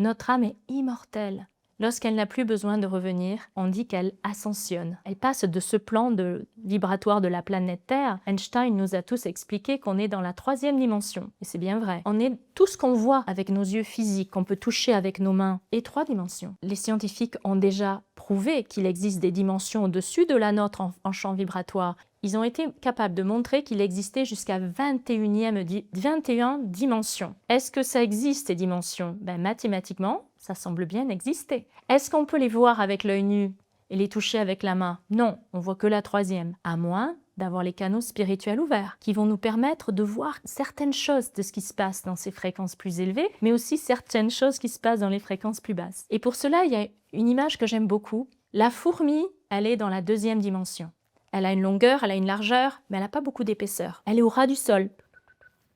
Notre âme est immortelle. Lorsqu'elle n'a plus besoin de revenir, on dit qu'elle ascensionne. Elle passe de ce plan vibratoire de la planète Terre. Einstein nous a tous expliqué qu'on est dans la 3e dimension. Et c'est bien vrai. On est tout ce qu'on voit avec nos yeux physiques, qu'on peut toucher avec nos mains, et 3 dimensions. Les scientifiques ont déjà prouvé qu'il existe des dimensions au-dessus de la nôtre en champ vibratoire. Ils ont été capables de montrer qu'il existait jusqu'à 21 dimensions. Est-ce que ça existe, ces dimensions? Mathématiquement, ça semble bien exister. Est-ce qu'on peut les voir avec l'œil nu et les toucher avec la main? Non, on voit que la 3e, à moins d'avoir les canaux spirituels ouverts, qui vont nous permettre de voir certaines choses de ce qui se passe dans ces fréquences plus élevées, mais aussi certaines choses qui se passent dans les fréquences plus basses. Et pour cela, il y a une image que j'aime beaucoup. La fourmi, elle est dans la 2e dimension. Elle a une longueur, elle a une largeur, mais elle n'a pas beaucoup d'épaisseur. Elle est au ras du sol.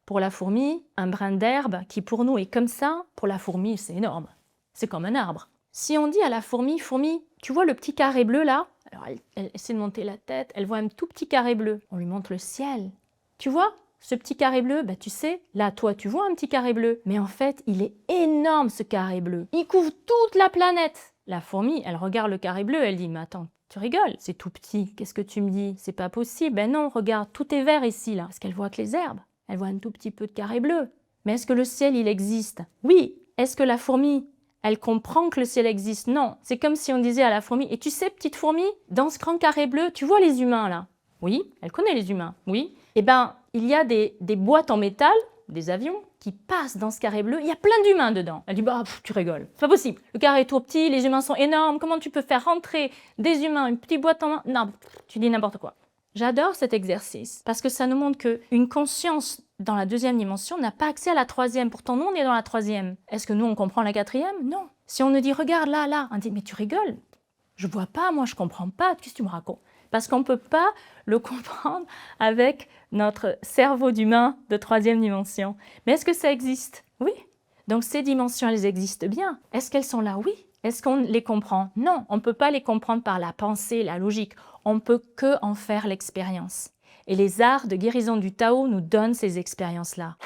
Pour la fourmi, un brin d'herbe qui pour nous est comme ça, pour la fourmi, c'est énorme. C'est comme un arbre. Si on dit à la fourmi, fourmi, tu vois le petit carré bleu là? Alors elle essaie de monter la tête, elle voit un tout petit carré bleu. On lui montre le ciel. Tu vois ce petit carré bleu? Tu sais, là toi tu vois un petit carré bleu. Mais en fait, il est énorme ce carré bleu. Il couvre toute la planète. La fourmi, elle regarde le carré bleu, elle dit, mais attends, tu rigoles, c'est tout petit. Qu'est-ce que tu me dis? C'est pas possible. Ben non, regarde, tout est vert ici là. Parce qu'elle voit que les herbes. Elle voit un tout petit peu de carré bleu. Mais est-ce que le ciel, il existe? Oui. Est-ce que la fourmi, elle comprend que le ciel existe? Non. C'est comme si on disait à la fourmi, et tu sais, petite fourmi, dans ce grand carré bleu, tu vois les humains là? Oui, elle connaît les humains, oui. Eh bien, il y a des boîtes en métal, des avions, qui passent dans ce carré bleu, il y a plein d'humains dedans. Elle dit, tu rigoles, c'est pas possible. Le carré est trop petit, les humains sont énormes, comment tu peux faire rentrer des humains, une petite boîte en main? Non, tu dis n'importe quoi. J'adore cet exercice, parce que ça nous montre qu'une conscience dans la 2e dimension n'a pas accès à la 3e. Pourtant, nous, on est dans la 3e. Est-ce que nous, on comprend la 4e? Non. Si on nous dit, regarde là, là, on dit, mais tu rigoles. Je vois pas, moi, je comprends pas. Qu'est-ce que tu me racontes? Parce qu'on ne peut pas le comprendre avec notre cerveau d'humain de 3e dimension. Mais est-ce que ça existe? Oui. Donc, ces dimensions, elles existent bien. Est-ce qu'elles sont là? Oui. Est-ce qu'on les comprend? Non, on ne peut pas les comprendre par la pensée, la logique. On ne peut que en faire l'expérience. Et les arts de guérison du Tao nous donnent ces expériences-là.